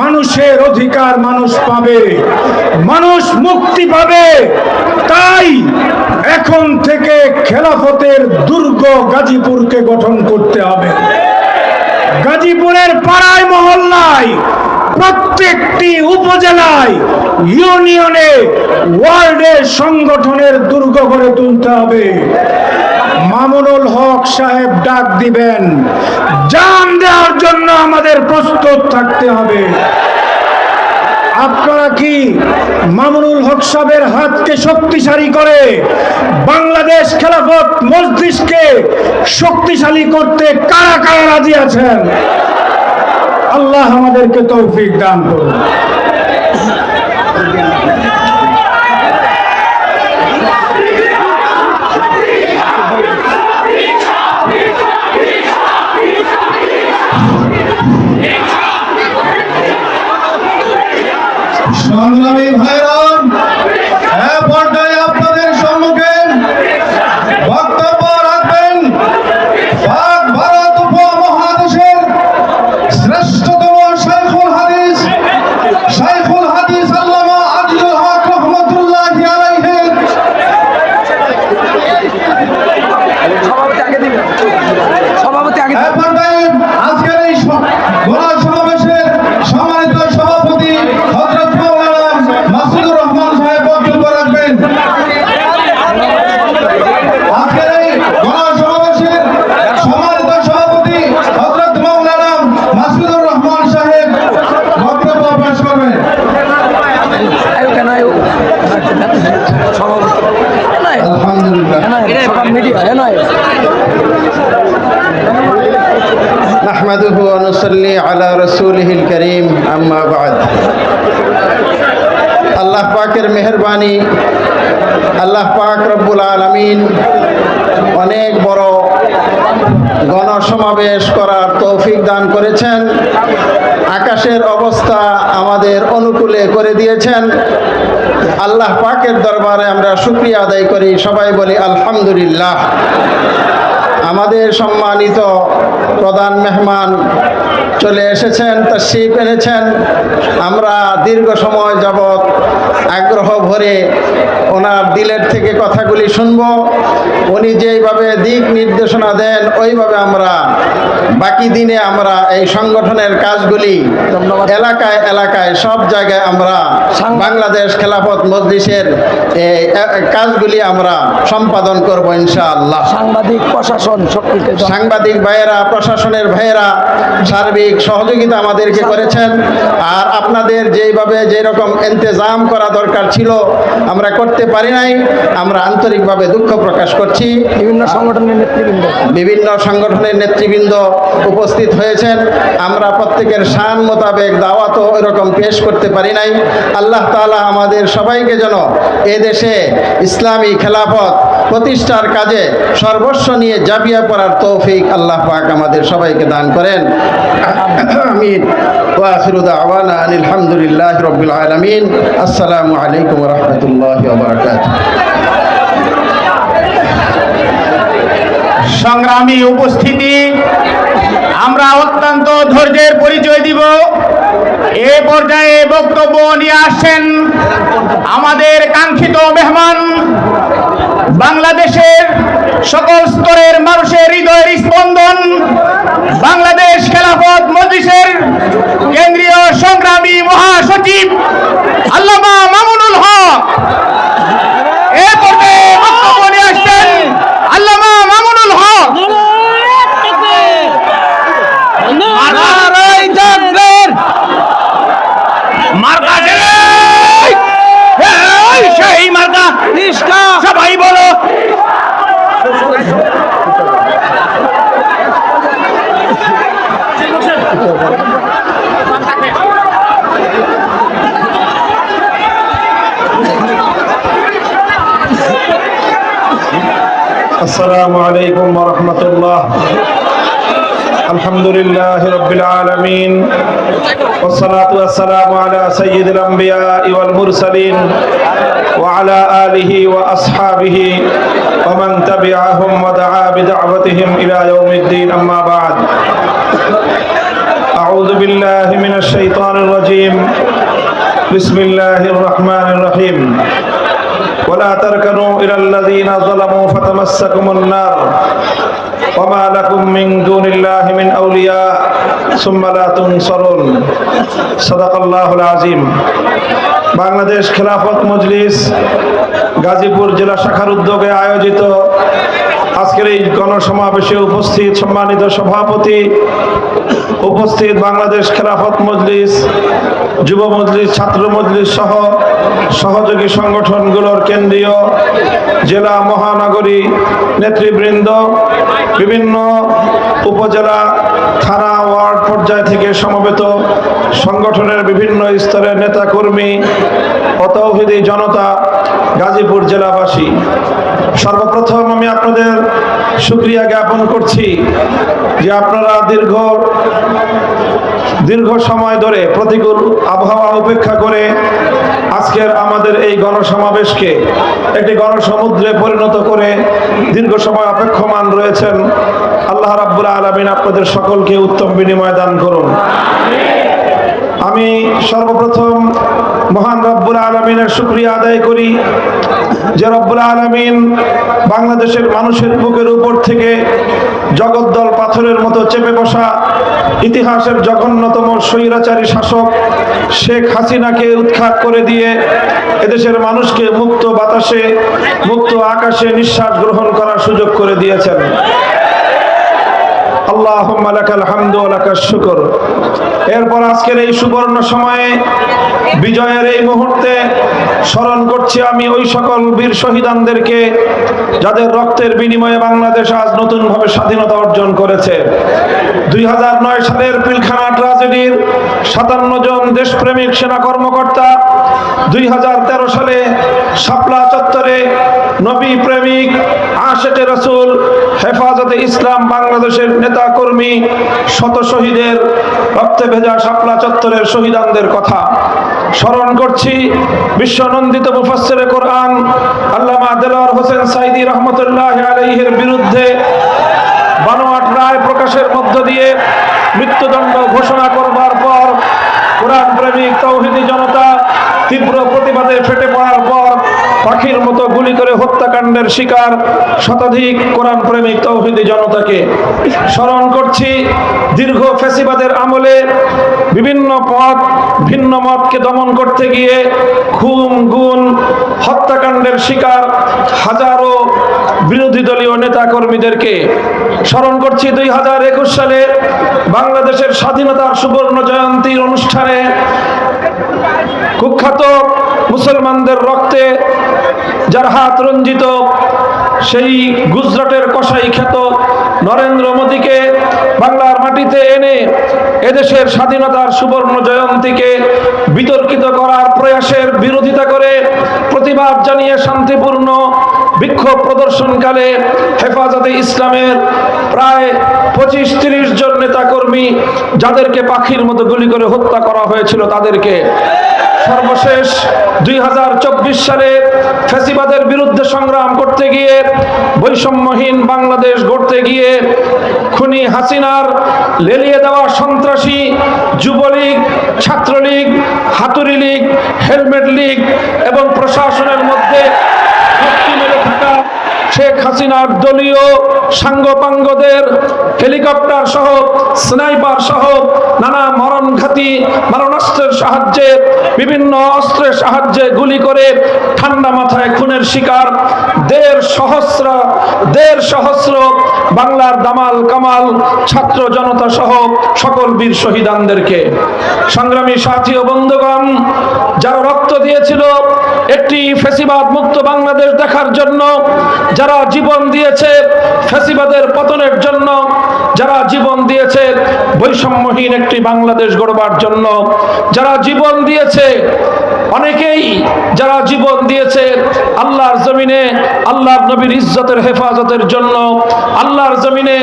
মানুষের অধিকার মানুষ পাবে, মানুষ মুক্তি পাবে। তাই এখন থেকে খেলাফতের দুর্গ গাজীপুরকে গঠন করতে হবে। গাজীপুরের পাড়ায় মহল্লায়, প্রত্যেকটি উপজেলায়, ইউনিয়নে, ওয়ার্ডে সংগঠনের দুর্গ গড়ে তুলতে হবে। মামুনুল হক সাহেব ডাক দিবেন, জান দেওয়ার জন্য আমাদের প্রস্তুত থাকতে হবে। আপনারা কি মামুনুল হক সাহেবের হাতকে শক্তিশালী করে বাংলাদেশ খেলাফত মজলিসকে শক্তিশালী করতে কারা কারা রাজি আছেন? আল্লাহ আমাদেরকে তৌফিক দান করুন। সংগ্রামী ভাইরাম, পর্যায়ে আপনাদের সম্মুখে বক্তব্য রাখবেন পাক ভারত উপমহাদেশের শ্রেষ্ঠতম শাইখুল হাদিস আল্লামা আজিজুল হক রহমতুল্লাহি আলাইহি। পর্যায়ে আজকের এই গণা সমাবেশের সম্মানিত সভাপতি হযরত মাওলানা মাসুদুর রহমান সাহেব বক্তব্য রাখবেন। আজকের এই গণা সমাবেশের সম্মানিত সভাপতি হযরত মাওলানা মাসুদুর রহমান সাহেব বক্তব্য পেশ করবেন। আলহামদুলিল্লাহ, نحمده ونصلي على رسوله الكريم أما بعد। আল্লাহ পাকের মেহেরবানি, আল্লাহ পাক রব্বুল আলামিন অনেক বড় গণসমাবেশ করার তৌফিক দান করেছেন। আকাশের অবস্থা আমাদের অনুকূলে করে দিয়েছেন। আল্লাহ পাকের দরবারে আমরা শুকরিয়া আদায় করি, সবাই বলি আলহামদুলিল্লাহ। আমাদের সম্মানিত প্রধান মেহমান চলে এসেছেন, তাশরীফ এনেছেন। আমরা দীর্ঘ সময় যাবৎ আগ্রহ ভরে ওনার দিলের থেকে কথাগুলি শুনব। উনি যেইভাবে দিক নির্দেশনা দেন ওইভাবে আমরা বাকি দিনে আমরা এই সংগঠনের কাজগুলি এলাকায় এলাকায় সব জায়গায় আমরা বাংলাদেশ খেলাফত মজলিসের কাজগুলি আমরা সম্পাদন করব ইনশাআল্লাহ। সাংবাদিক, প্রশাসন, সাংবাদিক ভাইয়েরা, প্রশাসনের ভাইয়েরা সার্বিক সহযোগিতা আমাদেরকে করেছেন। আর আপনাদের যেইভাবে যেরকম ইন্তজাম করা দরকার ছিল, আমরা করতে পারি নাই। আমরা আন্তরিকভাবে দুঃখ প্রকাশ করছি। বিভিন্ন সংগঠনের নেতৃবৃন্দ উপস্থিত হয়েছেন। আমরা প্রত্যেকের শান মোতাবেক দাওয়াতও এরকম পেশ করতে পারি নাই। আল্লাহ তাআলা আমাদের সবাইকে যেন এদেশে ইসলামী খেলাফত প্রতিষ্ঠার কাজে সর্বস্ব নিয়ে ঝাঁপিয়ে পড়ার তৌফিক আল্লাহ পাক আমাদের সবাইকে দান করেন। আমিন। ওয়া আখিরু দাওয়ানা আনিল হামদুলিল্লাহি রাব্বিল আলামিন। আসসালামু আলাইকুম ওয়া রাহমাতুল্লাহি ওয়া বারাকাতুহু। সংগ্রামী উপস্থিতি, আমরা অত্যন্ত ধৈর্যের পরিচয় দিব। এ পর্যায়ে বক্তব্য নিয়ে আসছেন আমাদের কাঙ্ক্ষিত মেহমান, বাংলাদেশের সকল স্তরের মানুষের হৃদয়ের স্পন্দন, বাংলাদেশ খেলাফত মজলিসের কেন্দ্রীয় সংগ্রামী মহাসচিব আল্লামা মামুনুল হক। এ পর্যায়ে বক্তব্য নিয়ে আসছেন আল্লামা মামুনুল হক। সবাই বলো আসসালামু আলাইকুম ওয়া রাহমাতুল্লাহ। আলহামদুলিল্লাহি রাব্বিল আলামিন ওয়াস সালাতু ওয়াস সালামু আলা সাইয়্যিদিল আমবিয়া'i ওয়াল মুরসালিন ওয়া আলা আলিহি ওয়া আসহাবিহি ওয়া মান তাবি'আহুম ওয়া দা'a বিদা'ওয়াতিহিম ইলা ইয়াউমিদ্দিন। আম্মা বা'দ। আউযু বিল্লাহি মিনাশ শাইতানির রাজীম। বিসমিল্লাহির রাহমানির রহিম। ولا تركنوا إلى الذين ظلموا فتمسكم النار وما لكم من دون الله من أولياء ثم لا تنصرون صدق الله العظيم। বাংলাদেশ খেলাফত মজলিস গাজীপুর জেলা শাখার উদ্যোগে আয়োজিত আজকের এই গণসমাবেশে উপস্থিত সম্মানিত সভাপতি, উপস্থিত বাংলাদেশ খেলাফত মজলিস, যুব মজলিস, ছাত্র মজলিস সহ সহযোগী সংগঠনগুলোর কেন্দ্রীয়, জেলা, মহানগরী নেতৃবৃন্দ, বিভিন্ন উপজেলা, থানা, ওয়ার্ড পর্যায় থেকে সমবেত সংগঠনের বিভিন্ন স্তরের নেতাকর্মী ও তৌহিদি জনতা, গাজীপুর জেলাবাসী, সর্বপ্রথম আমি আপনাদের শুকরিয়া জ্ঞাপন করছি যে আপনারা দীর্ঘ সময় ধরে প্রতিকূল আবহাওয়া উপেক্ষা করে আজকের আমাদের এই গণসমাবেশকে একটি গণসমুদ্রে পরিণত করে দীর্ঘ সময় অপেক্ষমান রয়েছেন। আল্লাহ রাব্বুল আলামিন আপনাদের সকলকে উত্তম বিনিময় দান করুন। আমি সর্বপ্রথম মহান রব্বুল আলামিনের শুকরিয়া আদায় করি যে রব্বুল আলামিন বাংলাদেশের মানুষের বুকের উপর থেকে জগদ্দল পাথরের মতো চেপে বসা ইতিহাসের জঘন্যতম স্বৈরাচারী শাসক শেখ হাসিনাকে উৎখাত করে দিয়ে এদেশের মানুষকে মুক্ত বাতাসে, মুক্ত আকাশে নিঃশ্বাস গ্রহণ করার সুযোগ করে দিয়েছেন। আল্লাহুম্মা লাকাল হামদু ওয়া লাকাশ শুকর। এরপর আজকের এই সুবর্ণ সময়ে, বিজয়ের এই মুহূর্তে স্মরণ করছি আমি ওই সকল বীর শহীদানদেরকে যাদের রক্তের বিনিময়ে বাংলাদেশ আজ নতুনভাবে স্বাধীনতা অর্জন করেছে। 2009 সালের পিলখানা ট্র্যাজেডির 57 জন দেশপ্রেমিক সেনা কর্মকর্তা, 2013 সালে শাপলা চত্বরে নবী প্রেমিক আশিকে রাসূল হেফাজতে ইসলাম বাংলাদেশের নেতা কর্মী, শত শহীদের রক্তে ভেজা শাপলা চত্বরের শহীদানদের কথা স্মরণ করছি। বিশ্বনন্দিত মুফাসসিরে কোরআন আল্লামা দেলোয়ার হোসেন সাঈদী রহমতুল্লাহি আলাইহির বিরুদ্ধে বানোয়াট রায় প্রকাশের মধ্য দিয়ে মৃত্যুদণ্ড ঘোষণা করবার পর কোরআন প্রেমিক তৌহিদি জনতা তীব্র প্রতিবাদে ফেটে পড়ার পর পাখির মতো গুলি করে হত্যাকাণ্ডের শিকার শতাধিক কোরআন প্রেমিক তৌহিদি জনতাকে স্মরণ করছি। দীর্ঘ ফ্যাসিবাদের আমলে বিভিন্ন পথ ভিন্ন মতকে দমন করতে গিয়ে খুন, গুম, হত্যাকাণ্ডের শিকার হাজারো বিরোধী দলীয় নেতা কর্মীদেরকে স্মরণ করছি। 2021 সালে বাংলাদেশের স্বাধীনতার সুবর্ণ জয়ন্তীর অনুষ্ঠানে কুখ্যাত মুসলমানদের রক্তে যার হাত রঞ্জিত সেই গুজরাটের কসাই খ্যাত নরেন্দ্র মোদীকে বাংলার মাটিতে এনে এদেশের স্বাধীনতার সুবর্ণ জয়ন্তীকে বিতর্কিত করার প্রয়াসের বিরোধিতা করে প্রতিবাদ জানিয়ে শান্তিপূর্ণ বিক্ষোভ প্রদর্শনকালে হেফাজতে ইসলামের প্রায় 25-30 জন নেতাকর্মী যাদেরকে পাখির মতো গুলি করে হত্যা করা হয়েছিল তাদেরকে সর্বশেষ 2024 সালে ফ্যাসিবাদের বিরুদ্ধে সংগ্রাম করতে গিয়ে বৈষম্যহীন বাংলাদেশ গড়তে গিয়ে খুনি হাসিনার লেলিয়ে দেওয়া সন্ত্রাসী যুবলীগ, ছাত্রলীগ, হাতুড়ি লীগ, হেলমেট লীগ এবং প্রশাসনের মধ্যে মেরে থাকা শেখ হাসিনার দলীয় সাঙ্গপাঙ্গদের হেলিকপ্টার সহ স্নাইপার সহ নানা মরণঘাতী মারণাস্ত্রের সাহায্যে বিভিন্ন অস্ত্রের সাহায্যে গুলি করে ঠান্ডা মাথায় খুনের শিকার 1.5 সহস্র বাংলার দামাল কামাল ছাত্র জনতা সহ সকল বীর শহীদানদেরকে, সংগ্রামী সাথী ও বন্ধুগণ, যারা রক্ত দিয়েছিল একটি ফ্যাসিবাদ মুক্ত বাংলাদেশ দেখার জন্য, যারা জীবন দিয়েছে ফ্যাসিবাদের পতনের জন্য, যারা জীবন দিয়েছে বৈষম্যহীন একটি বাংলাদেশ গড়বার জন্য, যারা জীবন দিয়েছে অনেকেই যারা জীবন দিয়েছে আল্লাহর জমিনে আল্লাহর নবীর ইজ্জতের হেফাজতের জন্য, আল্লাহর জমিনে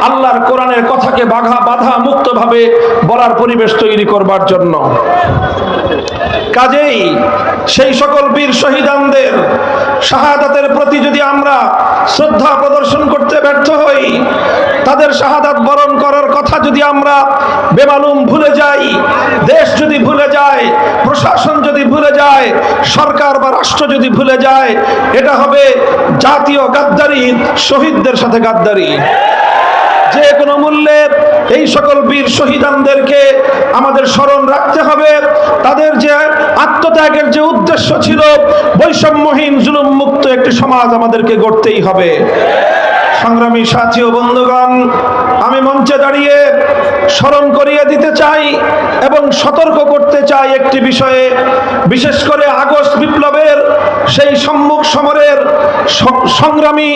আল্লাহর কোরআনের কথাকে বাধা মুক্তভাবে বলার পরিবেশ তৈরি করবার জন্য। কাজেই সেই সকল বীর শহীদানদের শাহাদাতের প্রতি যদি আমরা শ্রদ্ধা প্রদর্শন করতে ব্যর্থ হই, তাদের শাহাদাত বরণ করার কথা যদি আমরা বেমালুম ভুলে যাই, দেশ যদি ভুলে যায়, প্রশাসন যদি ভুলে যায়, সরকার বা রাষ্ট্র যদি ভুলে যায়, এটা হবে জাতীয় গাদ্দারি, শহীদদের সাথে গাদ্দারি। যে কোনো মূল্যে এই সকল বীর শহীদানদেরকে আমাদের স্মরণ রাখতে হবে। তাদের যে আত্মত্যাগের যে উদ্দেশ্য ছিল, বৈষম্যহীন জুলুম মুক্ত একটি সমাজ আমাদেরকে গড়তেই হবে। সংগ্রামী সাথী ও বন্ধুগণ, আমি মঞ্চে দাঁড়িয়ে স্মরণ করিয়ে দিতে চাই এবং সতর্ক করতে চাই একটি বিষয়ে, বিশেষ করে আগস্ট বিপ্লবের সেই সম্মুখ সমরের সংগ্রামী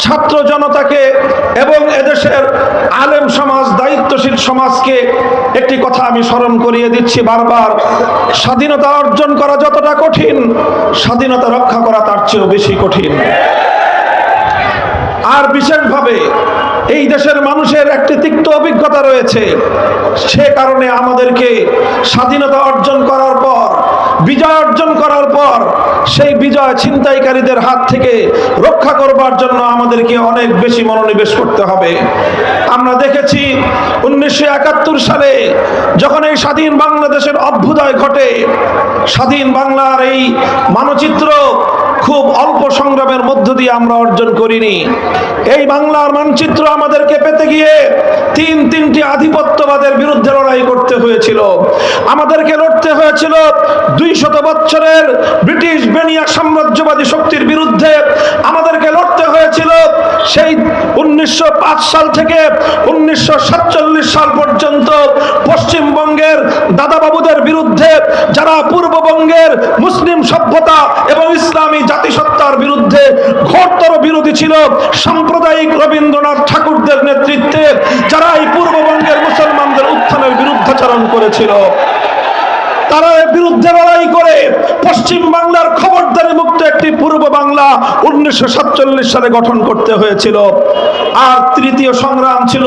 ছাত্র জনতাকে এবং এদেশের আলেম সমাজ, দায়িত্বশীল সমাজকে একটি কথা আমি স্মরণ করিয়ে দিচ্ছি বারবার। স্বাধীনতা অর্জন করা যতটা কঠিন, স্বাধীনতা রক্ষা করা তার চেয়েও বেশি কঠিন। আর বিশেষভাবে এই দেশের মানুষের একটি তিক্ত অভিজ্ঞতা রয়েছে, সে কারণে আমাদেরকে স্বাধীনতা অর্জন করার পর, বিজয় অর্জন করার পর সেই বিজয় ছিনতাইকারীদের হাত থেকে রক্ষা করবার জন্য আমাদেরকে অনেক বেশি মনোনিবেশ করতে হবে। আমরা দেখেছি 1971 সালে যখন এই স্বাধীন বাংলাদেশের অভ্যুদয় ঘটে, স্বাধীন বাংলার এই মানচিত্র খুব অল্প সংগ্রামের মধ্য দিয়ে আমরা অর্জন করিনি। এই বাংলার মানচিত্র আমাদেরকে পেতে গিয়ে তিনটি আধিপত্যবাদের বিরুদ্ধে লড়াই করতে হয়েছিল। আমাদেরকে লড়তে হয়েছিল 200 বছরের ব্রিটিশ বেনিয়া সাম্রাজ্যবাদী শক্তির বিরুদ্ধে। আমাদেরকে লড়তে হয়েছিল সেই 1905 সাল থেকে 1947 সাল পর্যন্ত পশ্চিমবঙ্গের দাদাবাবুদের বিরুদ্ধে, যারা পূর্ববঙ্গের মুসলিম সভ্যতা এবং ইসলামী জাতিসত্তার বিরুদ্ধে ঘোরতর বিরোধী ছিল। সাম্প্রদায়িক রবীন্দ্রনাথ ঠাকুরদের নেতৃত্বে যারা এই পূর্ববঙ্গের মুসলমানদের উত্থানের বিরুদ্ধাচরণ করেছিল, তারা এর বিরুদ্ধে লড়াই করে পশ্চিম বাংলার খবরদারি মুক্ত একটি পূর্ব বাংলা 1947 সালে গঠন করতে হয়েছিল। আর তৃতীয় সংগ্রাম ছিল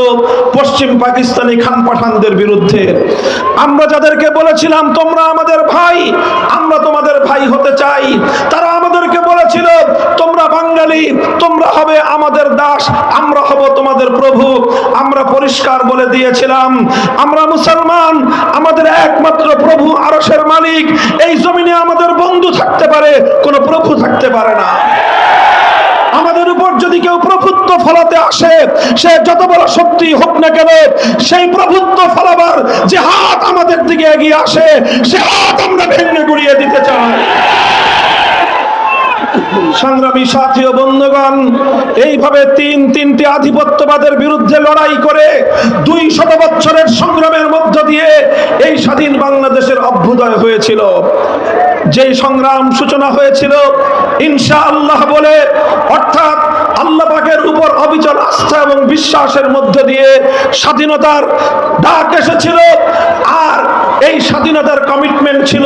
পশ্চিম পাকিস্তানি খান পাঠানদের বিরুদ্ধে। আমরা যাদেরকে বলেছিলাম তোমরা আমাদের ভাই, আমরা তোমাদের ভাই হতে চাই, তারা আমাদেরকে বলেছিল তোমরা বাঙালি, তোমরা হবে আমাদের দাস, আমরা হব তোমাদের প্রভু। আমরা পরিষ্কার বলে দিয়েছিলাম আমরা মুসলমান, আমাদের একমাত্র প্রভু আরশের মালিক। এই জমিনে আমাদের বন্ধু থাকতে পারে, কোনো প্রভু থাকতে পারে না। আমাদের উপর যদি কেউ প্রভুত্ব ফলাতে আসে, সে যত বড় শক্তি হোক না কেন, সেই প্রভুত্ব ফলাবার যে হাত আমাদের দিকে এগিয়ে আসে, সে হাত আমরা ভেঙে গুড়িয়ে দিতে চাই। সংগ্রামী সাথী ও বন্ধুগণ, এইভাবে তিনটি আধিপত্যবাদের বিরুদ্ধে লড়াই করে 200 বছরের সংগ্রামের মধ্য দিয়ে এই স্বাধীন বাংলাদেশের অভ্যুদয় হয়েছিল। যেই সংগ্রাম সূচনা হয়েছিল ইনশাআল্লাহ বলে, অর্থাৎ আল্লাহ পাকের উপর অবিচল আস্থা এবং বিশ্বাসের মধ্য দিয়ে স্বাধীনতার ডাক এসেছিল। আর এই স্বাধীনতার কমিটমেন্ট ছিল,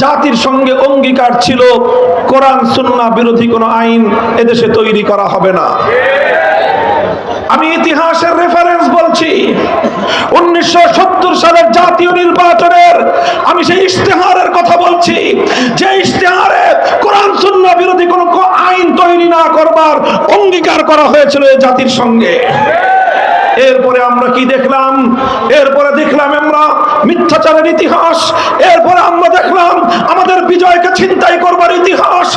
জাতির সঙ্গে অঙ্গীকার ছিল, কোরআন সুন্নাহ বিরোধী কোনো আইন এদেশে তৈরি করা হবে না। আমি ইতিহাসের রেফারেন্স বলছি, 1970 সালের জাতীয় নির্বাচনের আমি সেই ইশতেহারের কথা বলছি, যে ইশতেহারে কোরআন সুন্নাহ বিরোধী কোনো আইন তৈরি না করবার অঙ্গীকার করা হয়েছিল এই জাতির সঙ্গে। এরপরে আমরা কি দেখলাম? এরপরে দেখলাম আমরা মিথ্যাচারের ইতিহাস, এরপরে আমরা দেখলাম আমাদের বিজয়কে ছিনতাই করবার ইতিহাস,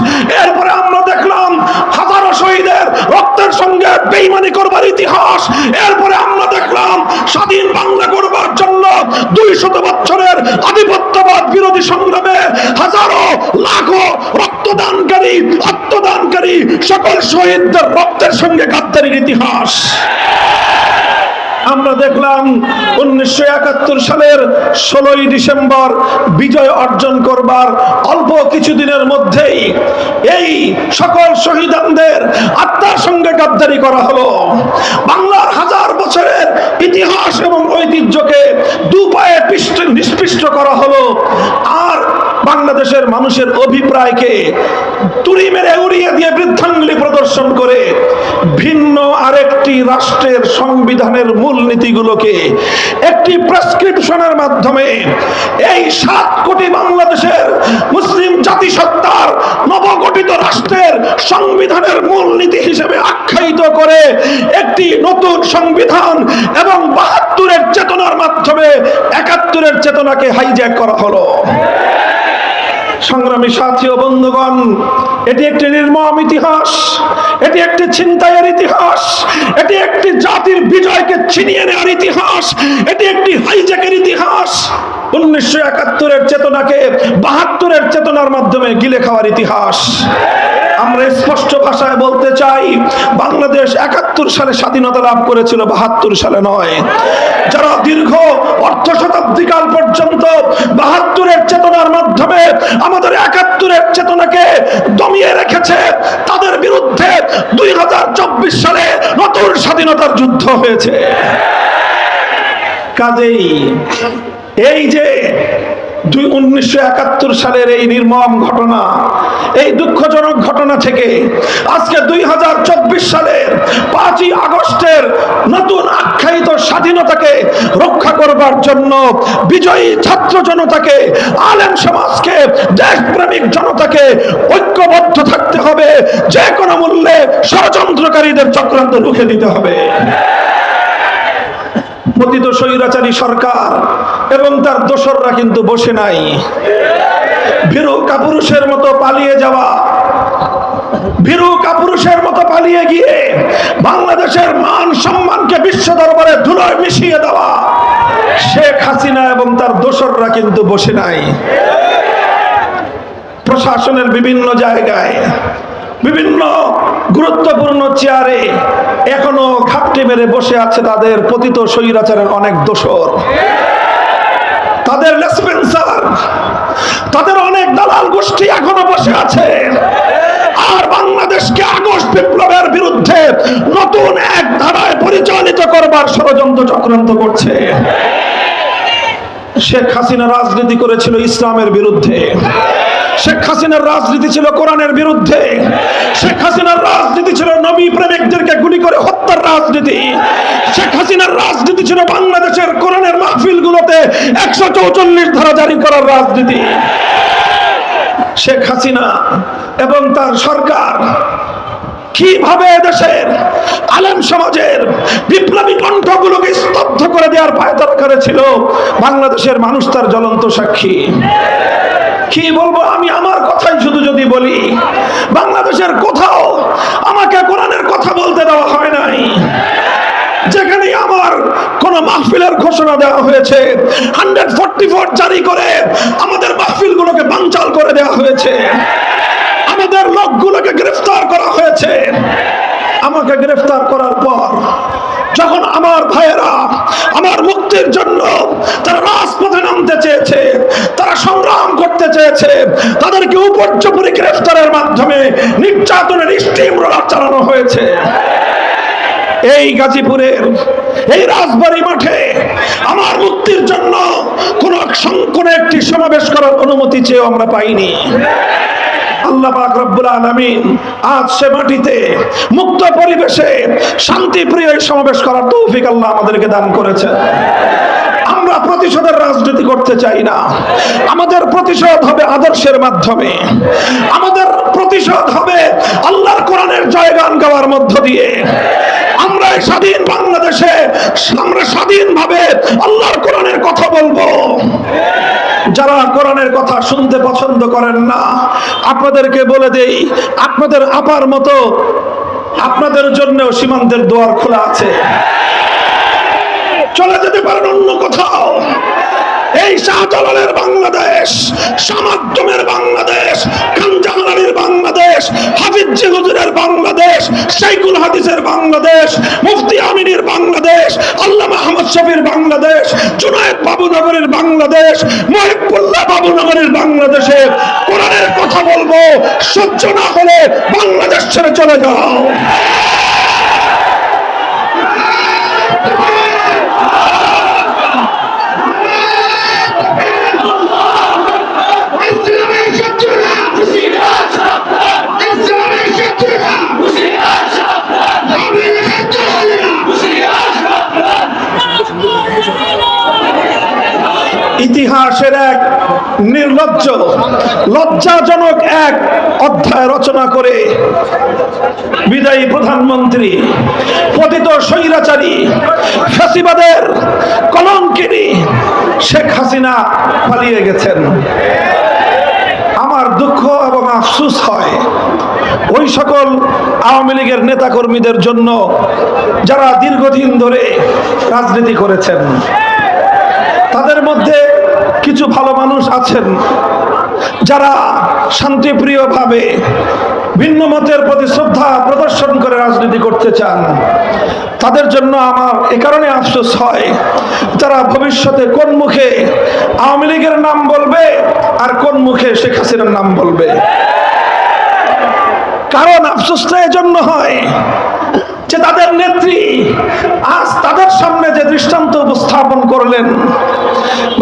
এরপরে আমরা দেখলাম হাজারো শহীদের রক্তের সঙ্গে বেঈমানি করবার ইতিহাস, এরপরে আমরা দেখলাম স্বাধীন বাংলা করবার জন্য 200 বছরের আধিপত্যবাদ বিরোধী সংগ্রামে হাজারো লাখো রক্তদানকারী আত্মদানকারী সকল শহীদদের রক্তের সঙ্গে গাদ্দারির ইতিহাস। আমরা দেখলাম 1971 সালের 16ই ডিসেম্বর বিজয় অর্জন করবার অল্প কিছুদিনের মধ্যেই এই সকল শহীদদের আত্মার সঙ্গে গাদ্দারি করা হলো। বাংলার হাজার বছরের ইতিহাস এবং ঐতিহ্যকে দুপায়ে নিষ্পৃষ্ট করা হলো। আর বাংলাদেশের মানুষের অভিপ্রায়কে তুড়ি মেরে উড়িয়ে দিয়ে বৃদ্ধাঙ্গুলি প্রদর্শন করে ভিন্ন আরেকটি রাষ্ট্রের সংবিধানের মূলনীতিগুলোকে একটি প্রেসক্রিপশনের মাধ্যমে এই 7 কোটি বাংলাদেশের মুসলিম জাতিসত্তার নবগঠিত রাষ্ট্রের সংবিধানের মূলনীতি হিসেবে আখ্যায়িত করে একটি নতুন সংবিধান এবং 72-এর চেতনার মাধ্যমে 71-এর চেতনাকে হাইজ্যাক করা হলো। সংগ্রামী সাথী ও বন্ধুগণ, এটি একটি নির্মম ইতিহাস, এটি একটি ছিনতাইয়ের ইতিহাস, এটি একটি জাতির বিজয়কে ছিনিয়ে নেওয়ার ইতিহাস, এটি একটি হাইজ্যাকের ইতিহাস। 1971-এর চেতনাকে 72-এর চেতনার মাধ্যমে গিলে খাওয়ার ইতিহাস। আমরা স্পষ্ট ভাষায় বলতে চাই, বাংলাদেশ 71 সালে স্বাধীনতা লাভ করেছিল, 72 সালে নয়। যারা দীর্ঘ অর্ধ শতাব্দীকাল পর্যন্ত 72-এর চেতনার মাধ্যমে আমাদের 71-এর চেতনাকে দমিয়ে রেখেছে, তাদের বিরুদ্ধে 2024 সালে নতুন স্বাধীনতার যুদ্ধ হয়েছে। কাজেই এই যে 1971 সালের এই নির্মম ঘটনা, এই দুঃখজনক ঘটনা থেকে আজকে 2024 সালের 5ই আগস্টের নতুন আখ্যায়িত স্বাধীনতাকে রক্ষা করবার জন্য বিজয়ী ছাত্র জনতাকে, আলেম সমাজকে, দেশপ্রেমিক জনতাকে ঐক্যবদ্ধ থাকতে হবে। যে কোনো মূল্যে ষড়যন্ত্রকারীদের চক্রান্ত রুখে দিতে হবে। পতিত স্বৈরাচারী সরকার এবং তার দোসররা কিন্তু বসে নাই। ভীরু কাপুরুষের মতো পালিয়ে যাওয়া, ভীরু কাপুরুষের মতো পালিয়ে গিয়ে বাংলাদেশের মান সম্মানকে বিশ্ব দরবারে ধুলোয় মিশিয়ে দেওয়া শেখ হাসিনা এবং তার দোসররা কিন্তু বসে নাই। প্রশাসনের বিভিন্ন জায়গায়, বিভিন্ন গুরুত্বপূর্ণ চেয়ারে এখনো ঘাপটি মেরে বসে আছে তাদের পতিত স্বৈরাচারের অনেক দোসর, তাদের লেসপেন্সার, তাদের অনেক দালাল গোষ্ঠী এখনো বসে আছে। আর বাংলাদেশকে আগস্ট বিপ্লবের বিরুদ্ধে নতুন এক ধারায় পরিচালিত করবার ষড়যন্ত্র চক্রান্ত করছে। শেখ হাসিনা রাজনীতি করেছিল ইসলামের বিরুদ্ধে, শেখ হাসিনার রাজনীতি ছিল কোরআনের বিরুদ্ধে, শেখ হাসিনার রাজনীতি ছিল নবী প্রেমিকদেরকে গুলি করে হত্যার রাজনীতি, শেখ হাসিনার রাজনীতি ছিল বাংলাদেশের কোরআনের মাহফিলগুলোতে 144 ধারা জারি করার রাজনীতি। শেখ হাসিনা এবং তার সরকার কিভাবে দেশের আলেম সমাজের বিপ্লবী কণ্ঠগুলোকে স্তব্ধ করে দেওয়ার পায়তারা করেছিল, বাংলাদেশের মানুষ তার জ্বলন্ত সাক্ষী। কি বলবো আমি, আমার কথাই শুধু যদি বলি, বাংলাদেশের কোথাও আমাকে কোরআনের কথা বলতে দেওয়া হয় নাই। যেখানে আমার কোন মাহফিলের ঘোষণা দেওয়া হয়েছে, 144 জারি করে আমাদের মাহফিলগুলোকে বানচাল করে দেওয়া হয়েছে, আমাদের লোকগুলোকে গ্রেফতার করা হয়েছে। আমাকে গ্রেফতার করার পর যখন আমার ভাইয়েরা আমার মুক্তির জন্য তারা রাজপথে নামতে চেয়েছে, তারা সংগ্রাম করতে চেয়েছে, তাদেরকে উপর্যুপরি গ্রেফতারের মাধ্যমে নির্যাতনের স্টিম রোলার চালানো হয়েছে। এই গাজীপুরের এই রাজবাড়ী মাঠে আমার মুক্তির জন্য কোন একটি সমাবেশ করার অনুমতি চেয়েও আমরা পাইনি। আল্লাহ পাক রব্বুল আলামিন আজ সে মাটিতে মুক্ত পরিবেশে শান্তিপ্রিয় সমাবেশ করার তৌফিক আল্লাহ আমাদেরকে দান করেছেন। আমরা প্রতিশোধের রাজনীতি করতে চাই না। আমাদের প্রতিশোধ হবে আদর্শের মাধ্যমে, আমাদের প্রতিশোধ হবে আল্লাহর কোরআনের জয়গান গাওয়ার মধ্য দিয়ে। আমরা স্বাধীন বাংলাদেশে আমরা স্বাধীনভাবে আল্লাহর কোরআনের কথা বলবো। যারা কোরআনের কথা শুনতে পছন্দ করেন না, আপনাদেরকে বলে দেই, আপনাদের আপার মতো আপনাদের জন্যও সীমান্তের দুয়ার খোলা আছে। চলে যেতে পারেন অন্য কোথাও। এই শাহজালালের বাংলাদেশ, সামাদ্দমের বাংলাদেশ, কাঞ্জাহানের বাংলাদেশ, হাফিজ হুজুরের বাংলাদেশ, শাইখুল হাদিসের বাংলাদেশ, মুফতি আমিনের বাংলাদেশ, আল্লামা আহমদ শফির বাংলাদেশ, জুনায়েদ বাবুনগরের বাংলাদেশ, মহিবুল্লাহ বাবুনগরের বাংলাদেশে কোরআনের কথা বলবো। সহ্য না হলে বাংলাদেশ ছেড়ে চলে যাও। ইতিহাসের এক নির্লজ্জ লজ্জাজনক এক অধ্যায় রচনা করে বিদায়ী প্রধানমন্ত্রী, পতিত স্বৈরাচারী ফ্যাসিবাদের কলঙ্কিনী শেখ হাসিনা পালিয়ে গেছেন। আমার দুঃখ এবং আফসোস হয় ওই সকল আওয়ামী লীগের নেতাকর্মীদের জন্য যারা দীর্ঘদিন ধরে রাজনীতি করেছেন। তাদের মধ্যে কিছু ভালো মানুষ আছেন যারা শান্তিপ্রিয়ভাবে ভিন্ন মতের প্রতি শ্রদ্ধা প্রদর্শন করে রাজনীতি করতে চান। তাদের জন্য আমার এ কারণে আফসোস হয়, তারা ভবিষ্যতে কোন মুখে আওয়ামী লীগের নাম বলবে আর কোন মুখে শেখ হাসিনার নাম বলবে। কারণ আফসোসটা এজন্য হয় যে তাদের নেত্রী আজ তাদের সামনে যে দৃষ্টান্ত উপস্থাপন করলেন,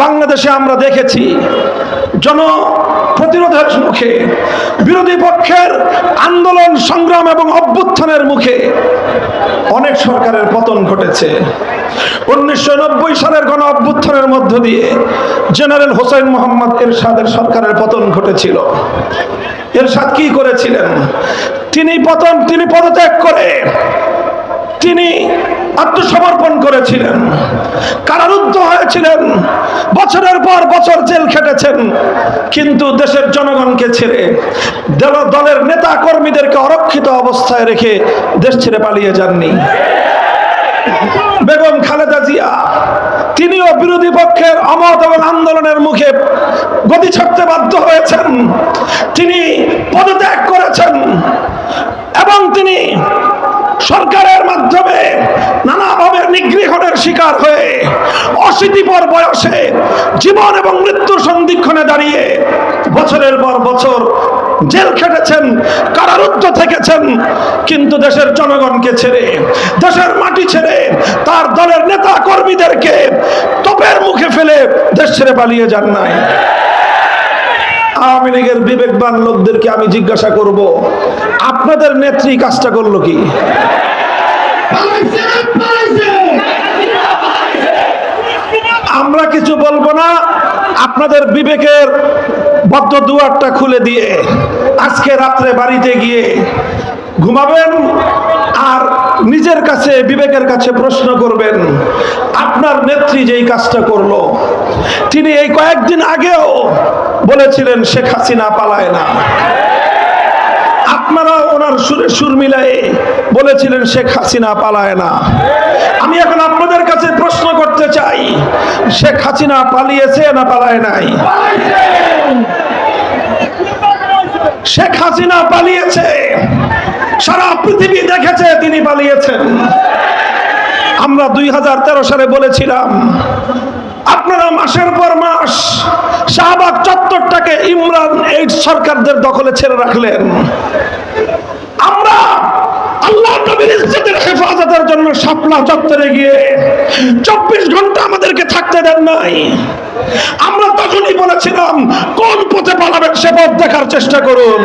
বাংলাদেশে আমরা দেখেছি জনপ্রতিরোধের মুখে, বিরোধী পক্ষের আন্দোলন সংগ্রাম এবং অভ্যুত্থানের মুখে অনেক সরকারের পতন ঘটেছে। 1990 সালের গণ অভ্যুত্থানের মধ্য দিয়ে জেনারেল হোসেন মোহাম্মদ এরশাদের সরকারের পতন ঘটেছিল। এরশাদ কি করেছিলেন? তিনি পদত্যাগ করে তিনি আত্মসমর্পণ করেছিলেন, কারারুদ্ধ হয়েছিলেন, বছরের পর বছর জেল খেটেছেন, কিন্তু দেশের জনগণকে ছেড়ে দলের নেতা কর্মীদেরকে অরক্ষিত অবস্থায় রেখে দেশ ছেড়ে পালিয়ে যাননি। বেগম খালেদা জিয়া তিনিও বিরোধী পক্ষের অমত এবং আন্দোলনের মুখে গদি ছাড়তে বাধ্য হয়েছেন। তিনি পদত্যাগ করেছেন এবং তিনি সরকারের মাধ্যমে নানাভাবে নিগৃহণের শিকার হয়ে অশীতিপর বয়সে জীবন এবং মৃত্যুর সন্ধিক্ষণে দাঁড়িয়ে বছরের পর বছর জেল খেটেছেন, কারারুদ্ধ থেকেছেন, কিন্তু দেশের জনগণকে ছেড়ে, দেশের মাটি ছেড়ে, তার দলের নেতা কর্মীদেরকে তোপের মুখে ফেলে দেশ ছেড়ে পালিয়ে যান নাই। আওয়ামী লীগের বিবেকবান লোকদেরকে আমি জিজ্ঞাসা করব, আপনাদের নেত্রী কাজটা করলো কি? আমরা কিছু বলবো না, আপনাদের বিবেকের বদ্ধ দুয়ারটা খুলে দিয়ে আজকে রাত্রে বাড়িতে গিয়ে ঘুমাবেন আর নিজের কাছে বিবেকের কাছে প্রশ্ন করবেন, আপনার নেত্রী যেই কাজটা করলো, তিনি এই কয়েকদিন আগেও বলেছিলেন শেখ হাসিনা পালায় না। আপনারা ওনার সুরে সুর মিলায়ে বলেছিলেন শেখ হাসিনা পালায় না। আমি এখন আপনাদের কাছে প্রশ্ন করতে চাই, শেখ হাসিনা পালিয়েছে না পালায় নাই? শেখ হাসিনা পালিয়েছে, সারা পৃথিবী দেখেছে তিনি পালিয়েছেন। আমরা 2013 সালে বলেছিলাম আপনারা মাসের পর মাস শাহবাগ চত্বরটাকে ইমরান এইড সরকারদের দখলে ছেড়ে রাখলেন। আমরা আল্লাহ নবীর ইজ্জতের হেফাজতের জন্য শাপলা চত্বরে গিয়ে 24 ঘন্টা আমাদেরকে থাকতে দেন নাই। আমরা তখনই বলেছিলাম কোন পথে পালাবেন সে পথ দেখার চেষ্টা করুন।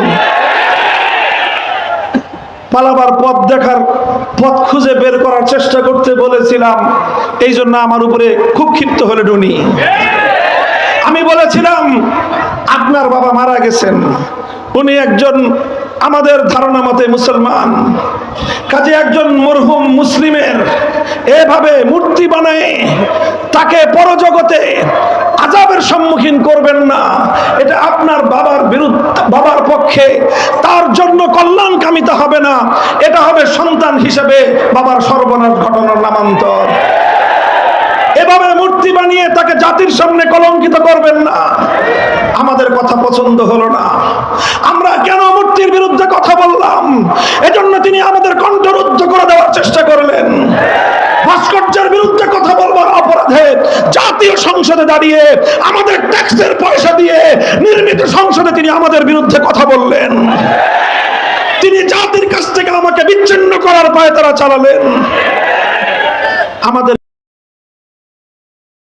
পালাবার পথ খুঁজে বের করার চেষ্টা করতে বলেছিলাম। এই জন্য আমার উপরে খুব ক্ষিপ্ত হলেন উনি। আমি বলেছিলাম আপনার বাবা মারা গেছেন, উনি একজন আমাদের ধারণা মতে মুসলমান, কাজে একজন মরহুম মুসলিমের এভাবে মূর্তি বানায় তাকে পরজগতে আযাবের সম্মুখীন করবেন না। এটা আপনার বাবার বিরুদ্ধে, বাবার পক্ষে তার জন্য কল্যাণকামিতা হবে না, এটা হবে সন্তান হিসেবে বাবার সর্বনাশ ঘটনার নামান্তর। এভাবে মূর্তি বানিয়ে তাকে জাতির সামনে কলঙ্কিত করবেন না। আমাদের কথা পছন্দ হলো না। আমরা কেন মূর্তির বিরুদ্ধে কথা বললাম? এজন্য তিনি আমাদের কণ্ঠরুদ্ধ করে দেওয়ার চেষ্টা করলেন। ভাস্কর্যের বিরুদ্ধে কথা বলবার অপরাধে জাতীয় সংসদে দাঁড়িয়ে আমাদের ট্যাক্সের পয়সা দিয়ে নির্মিত সংসদে তিনি আমাদের বিরুদ্ধে কথা বললেন। তিনি জাতির কাছ থেকে আমাকে বিচ্ছিন্ন করার পায়তারা চালালেন। আমাদের